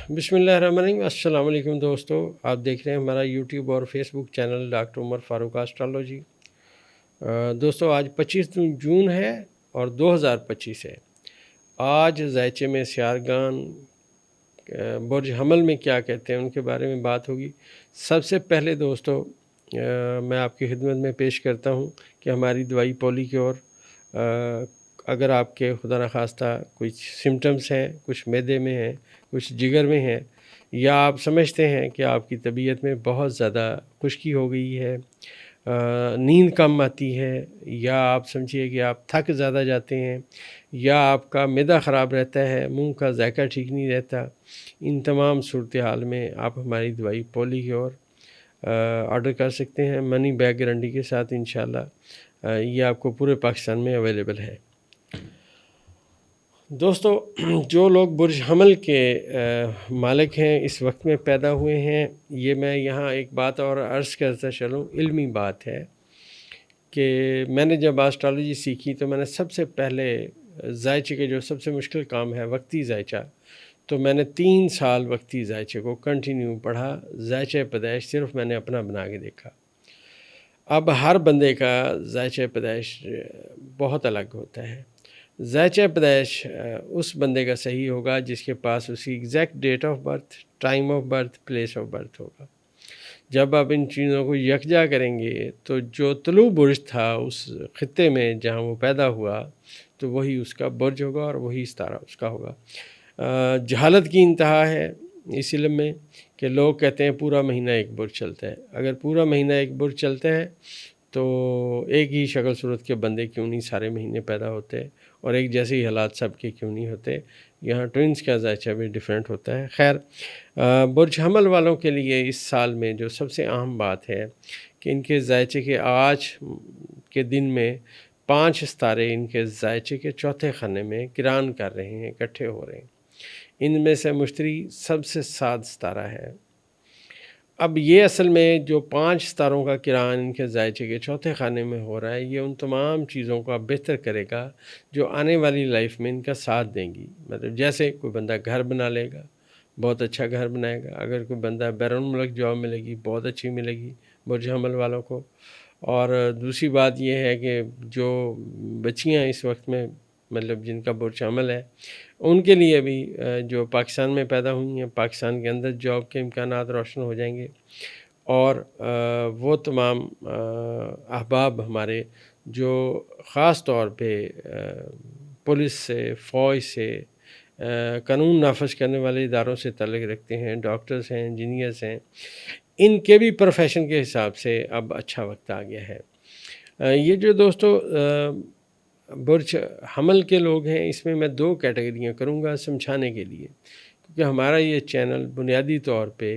बिस्मिल्लाहिर्रहमानिर्रहीम। अस्सलाम वालेकुम दोस्तों, आप देख रहे हैं हमारा यूट्यूब और Facebook channel doctor Umar Farooq astrology. दोस्तों, आज 25 जून है और 2025 है। आज ज़ायचे में सियारगान बुर्ज हमल में क्या कहते हैं उनके बारे में बात होगी। सबसे पहले दोस्तों, मैं आपकी खिदमत में पेश करता हूँ कि हमारी दवाई पॉली की ओर अगर आपके खुदा न खास्ता कुछ सिम्टम्स हैं, कुछ मैदे में हैं, कुछ जिगर में हैं, या आप समझते हैं कि आपकी तबीयत में बहुत ज़्यादा खुश्की हो गई है, नींद कम आती है, या आप समझिए कि आप थक ज़्यादा जाते हैं, या आपका मैदा ख़राब रहता है, मुंह का जायका ठीक नहीं रहता, इन तमाम सूरत हाल में आप हमारी दवाई पॉली की ओर ऑर्डर कर सकते हैं मनी बैग गारंटी के साथ। इंशाल्लाह ये आपको पूरे पाकिस्तान में अवेलेबल है। दोस्तों, जो लोग बुर्ज हमल के मालिक हैं, इस वक्त में पैदा हुए हैं, ये मैं यहाँ एक बात और अर्ज़ करता चलूँ, इल्मी बात है कि मैंने जब एस्ट्रोलॉजी सीखी तो मैंने सबसे पहले ज़ायचे के जो सबसे मुश्किल काम है वक्ती ज़ायचा, तो मैंने 3 साल वक्ती ज़ायचे को कंटिन्यू पढ़ा। ज़ायचे पैदाइश सिर्फ मैंने अपना बना के देखा। अब हर बंदे का ज़ायचे पैदाइश बहुत अलग होता है। ज़ायचा पैदाइश उस बंदे का सही होगा जिसके पास उसकी exact date of birth, time of birth, place of birth होगा। जब आप इन चीज़ों को यकजा करेंगे तो जो तुलू बुर्ज था उस ख़ित्ते में जहाँ वो पैदा हुआ, तो वही उसका बुर्ज होगा और वही सितारा उसका होगा। जहालत की इंतहा है इस इल्म में कि लोग कहते हैं पूरा महीना एक बुर्ज चलता है। अगर पूरा महीना एक बुर्ज चलता है तो एक ही शक्ल सूरत के बंदे क्यों नहीं सारे महीने पैदा होते, और एक जैसे ही हालात सब के क्यों नहीं होते। यहाँ ट्विंस का ज़ायचा भी डिफरेंट होता है। खैर, बुर्ज हमल वालों के लिए इस साल में जो सबसे अहम बात है कि इनके ज़ायचे के आज के दिन में 5 सितारे इनके ज़ायचे के चौथे खाने में किरान कर रहे हैं, इकट्ठे हो रहे हैं। इनमें से मुश्तरी सबसे साद सितारा है। अब ये असल में जो 5 सितारों का किरान इनके ज़ायचे के चौथे खाने में हो रहा है, ये उन तमाम चीज़ों का बेहतर करेगा जो आने वाली लाइफ में इनका साथ देंगी। मतलब जैसे कोई बंदा घर बना लेगा, बहुत अच्छा घर बनाएगा। अगर कोई बंदा बैरून मुल्क जॉब मिलेगी, बहुत अच्छी मिलेगी बुर्ज हमल वालों को। और दूसरी बात ये है कि जो बच्चियाँ इस वक्त में मतलब जिनका बुर्ज हमल है, उनके लिए भी जो पाकिस्तान में पैदा हुई हैं, पाकिस्तान के अंदर जॉब के इम्कानात रोशन हो जाएंगे। और वो तमाम अहबाब हमारे जो ख़ास तौर पे पुलिस से, फ़ौज से, कानून नाफज करने वाले इदारों से ताल्लुक़ रखते हैं, डॉक्टर्स हैं, इंजीनियर्स हैं, इनके भी प्रोफेशन के हिसाब से अब अच्छा वक्त आ गया है। ये जो दोस्तों बुर्ज हमल के लोग हैं, इसमें मैं 2 कैटेगरियाँ करूँगा समझाने के लिए, क्योंकि हमारा ये चैनल बुनियादी तौर पे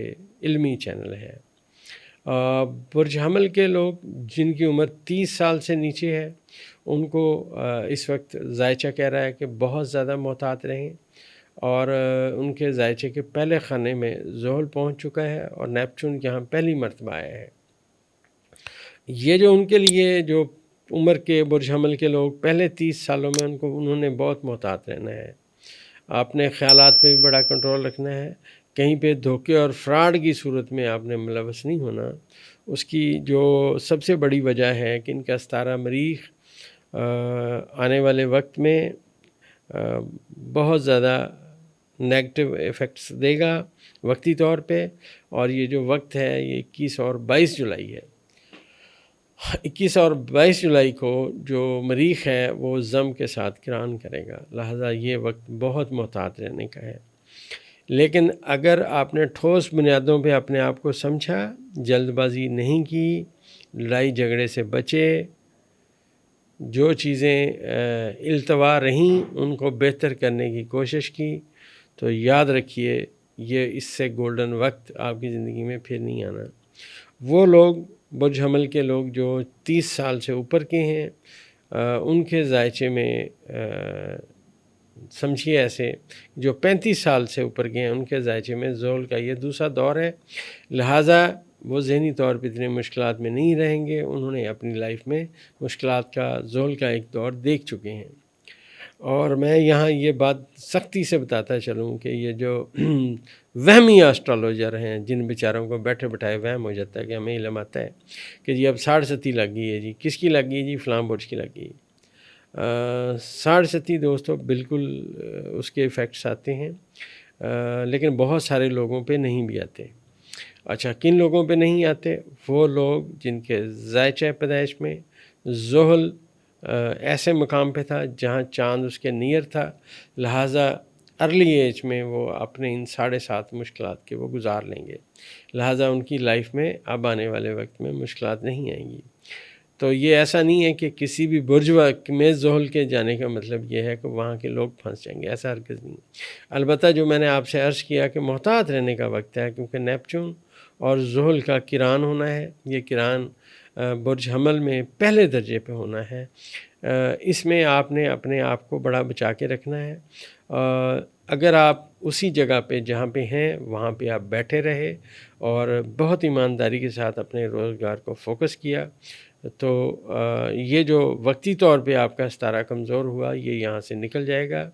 इल्मी चैनल है। बुर्ज हमल के लोग जिनकी उम्र 30 साल से नीचे है, उनको इस वक्त ज़ायचा कह रहा है कि बहुत ज़्यादा मोहतात रहें, और उनके ज़ायचे के पहले खाने में ज़ोहल पहुँच चुका है और नेपच्यून यहाँ पहली मरतबा आया है। ये जो उनके लिए जो उम्र के बुर्ज हमल के लोग पहले 30 सालों में उन्होंने बहुत मोहतात रहना है। आपने ख़यालात पे भी बड़ा कंट्रोल रखना है। कहीं पे धोखे और फ्रॉड की सूरत में आपने मुलव्वस नहीं होना। उसकी जो सबसे बड़ी वजह है कि इनका सितारा मरीख़ आने वाले वक्त में बहुत ज़्यादा नेगेटिव इफ़ेक्ट्स देगा वक्ती तौर पे। और ये जो वक्त है ये 21 और 22 जुलाई है। 21 और 22 जुलाई को जो मरीख़ है वो ज़म के साथ किरान करेगा, लिहाजा ये वक्त बहुत मोहतात रहने का है। लेकिन अगर आपने ठोस बुनियादों पे अपने आप को समझा, जल्दबाजी नहीं की, लड़ाई झगड़े से बचे, जो चीज़ें इल्तवा रहीं उनको बेहतर करने की कोशिश की, तो याद रखिए ये इससे गोल्डन वक्त आपकी ज़िंदगी में फिर नहीं आना। वो लोग बुर्ज हमल के लोग जो 30 साल से ऊपर के हैं, उनके ज़ायचे में समझिए ऐसे जो 35 साल से ऊपर के हैं उनके ज़ायचे में ज़ोहल का ये दूसरा दौर है, लिहाजा वो ज़हनी तौर पे इतने मुश्किलात में नहीं रहेंगे। उन्होंने अपनी लाइफ में मुश्किलात का ज़ोहल का एक दौर देख चुके हैं। اور میں یہاں یہ بات سختی سے بتاتا چلوں کہ یہ جو وہمی اسٹرالوجر ہیں، جن بیچاروں کو بیٹھے بٹھائے وہم ہو جاتا ہے کہ ہمیں علم آتا ہے کہ جی اب 67 لگ گئی ہے، جی کس کی لگ گئی؟ جی فلاں برج کی لگ گئی۔ 67 دوستو بالکل اس کے ایفیکٹس آتے ہیں، لیکن بہت سارے لوگوں پہ نہیں بھی آتے۔ اچھا، کن لوگوں پہ نہیں آتے؟ وہ لوگ جن کے ذائچہ پیدائش میں زحل ایسے مقام پہ تھا جہاں چاند اس کے نیئر تھا، لہٰذا ارلی ایج میں وہ اپنے ان 7.5 مشکلات کے وہ گزار لیں گے، لہٰذا ان کی لائف میں اب آنے والے وقت میں مشکلات نہیں آئیں گی۔ تو یہ ایسا نہیں ہے کہ کسی بھی برج میں زحل کے جانے کا مطلب یہ ہے کہ وہاں کے لوگ پھنس جائیں گے، ایسا ہرگز نہیں۔ البتہ جو میں نے آپ سے عرض کیا کہ محتاط رہنے کا وقت ہے، کیونکہ نیپچون اور زحل کا کران ہونا ہے، یہ کران برج حمل میں پہلے درجے پہ ہونا ہے۔ اس میں آپ نے اپنے آپ کو بڑا بچا کے رکھنا ہے۔ اگر آپ اسی جگہ پہ جہاں پہ ہیں وہاں پہ آپ بیٹھے رہے اور بہت ایمانداری کے ساتھ اپنے روزگار کو فوکس کیا، تو یہ جو وقتی طور پہ آپ کا ستارہ کمزور ہوا یہ یہاں سے نکل جائے گا،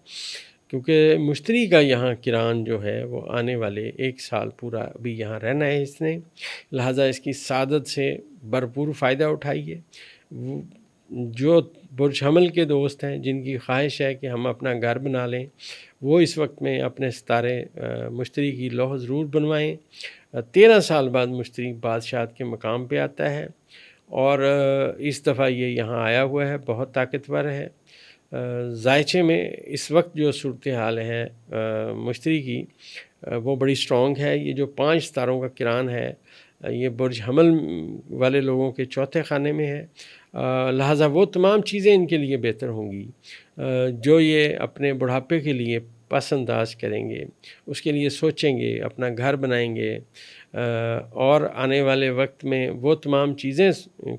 کیونکہ مشتری کا یہاں کران جو ہے وہ آنے والے 1 سال پورا ابھی یہاں رہنا ہے اس نے، لہٰذا اس کی سعادت سے بھرپور فائدہ اٹھائیے۔ جو برج حمل کے دوست ہیں جن کی خواہش ہے کہ ہم اپنا گھر بنا لیں، وہ اس وقت میں اپنے ستارے مشتری کی لوح ضرور بنوائیں۔ 13 سال بعد مشتری بادشاہت کے مقام پہ آتا ہے، اور اس دفعہ یہ یہاں آیا ہوا ہے، بہت طاقتور ہے۔ ذائچے میں اس وقت جو صورتحال ہے مشتری کی وہ بڑی سٹرونگ ہے۔ یہ جو 5 ستاروں کا کران ہے یہ برج حمل والے لوگوں کے چوتھے خانے میں ہے، لہٰذا وہ تمام چیزیں ان کے لیے بہتر ہوں گی جو یہ اپنے بڑھاپے کے لیے پس انداز کریں گے، اس کے لیے سوچیں گے، اپنا گھر بنائیں گے، اور آنے والے وقت میں وہ تمام چیزیں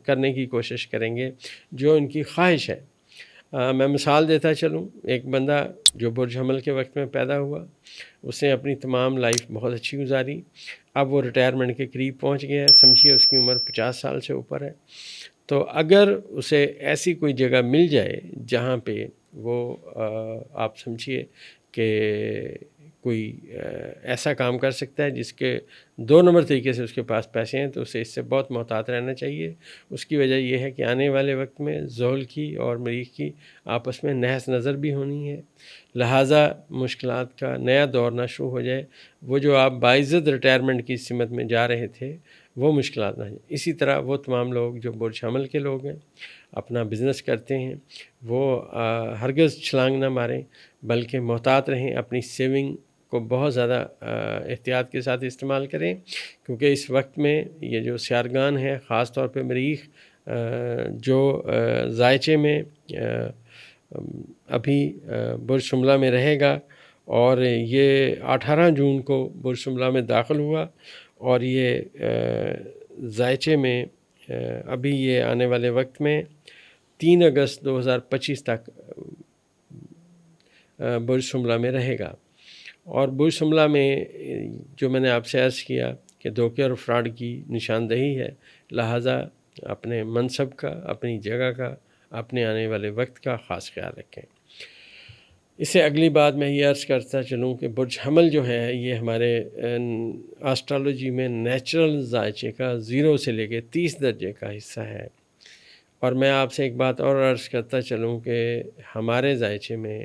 کرنے کی کوشش کریں گے جو ان کی خواہش ہے۔ میں مثال دیتا چلوں، ایک بندہ جو برج حمل کے وقت میں پیدا ہوا، اس نے اپنی تمام لائف بہت اچھی گزاری، اب وہ ریٹائرمنٹ کے قریب پہنچ گیا ہے، سمجھیے اس کی عمر 50 سال سے اوپر ہے۔ تو اگر اسے ایسی کوئی جگہ مل جائے جہاں پہ وہ آپ سمجھیے کہ کوئی ایسا کام کر سکتا ہے جس کے 2 نمبر طریقے سے اس کے پاس پیسے ہیں، تو اسے اس سے بہت محتاط رہنا چاہیے۔ اس کی وجہ یہ ہے کہ آنے والے وقت میں زحل کی اور مریخ کی آپس میں نحس نظر بھی ہونی ہے، لہٰذا مشکلات کا نیا دور نہ شروع ہو جائے۔ وہ جو آپ باعزت ریٹائرمنٹ کی سمت میں جا رہے تھے وہ مشکلات نہ جائیں۔ اسی طرح وہ تمام لوگ جو برج حمل کے لوگ ہیں، اپنا بزنس کرتے ہیں، وہ ہرگز چھلانگ نہ ماریں، بلکہ محتاط رہیں، اپنی سیونگ کو بہت زیادہ احتیاط کے ساتھ استعمال کریں، کیونکہ اس وقت میں یہ جو سیارگان ہے، خاص طور پہ مریخ جو ذائچے میں ابھی برج شملہ میں رہے گا، اور یہ 18 جون کو برج شملہ میں داخل ہوا، اور یہ ذائچے میں ابھی یہ آنے والے وقت میں 3 اگست 2025 تک برج شملہ میں رہے گا۔ اور برج شملہ میں جو میں نے آپ سے عرض کیا کہ دھوکے اور فراڈ کی نشاندہی ہے، لہٰذا اپنے منصب کا، اپنی جگہ کا، اپنے آنے والے وقت کا خاص خیال رکھیں۔ اس سے اگلی بات میں یہ عرض کرتا چلوں کہ برج حمل جو ہے یہ ہمارے آسٹرالوجی میں نیچرل ذائچے کا 0 سے لے کے 30 درجے کا حصہ ہے۔ اور میں آپ سے ایک بات اور عرض کرتا چلوں کہ ہمارے ذائچے میں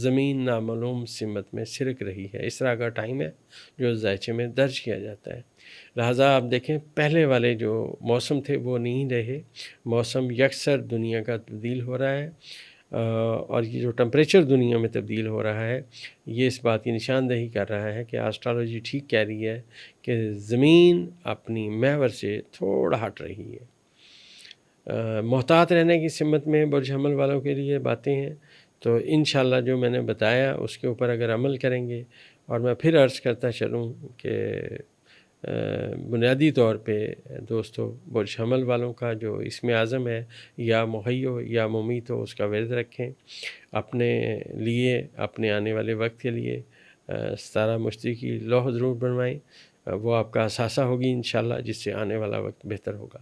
زمین نامعلوم سمت میں سرک رہی ہے، اس طرح کا ٹائم ہے جو ذائچے میں درج کیا جاتا ہے، لہٰذا آپ دیکھیں پہلے والے جو موسم تھے وہ نہیں رہے، موسم یکسر دنیا کا تبدیل ہو رہا ہے، اور یہ جو ٹمپریچر دنیا میں تبدیل ہو رہا ہے یہ اس بات کی نشاندہی کر رہا ہے کہ آسٹرالوجی ٹھیک کہہ رہی ہے کہ زمین اپنی محور سے تھوڑا ہٹ رہی ہے۔ محتاط رہنے کی سمت میں برج حمل والوں کے لیے باتیں ہیں، تو انشاءاللہ جو میں نے بتایا اس کے اوپر اگر عمل کریں گے، اور میں پھر عرض کرتا چلوں کہ بنیادی طور پہ دوستو برج حمل والوں کا جو اسم اعظم ہے یا محیو یا ممیت ہو، اس کا ورد رکھیں، اپنے لیے، اپنے آنے والے وقت کے لیے ستارہ مشتری کی لوح ضرور بنوائیں، وہ آپ کا اثاثہ ہوگی انشاءاللہ، جس سے آنے والا وقت بہتر ہوگا۔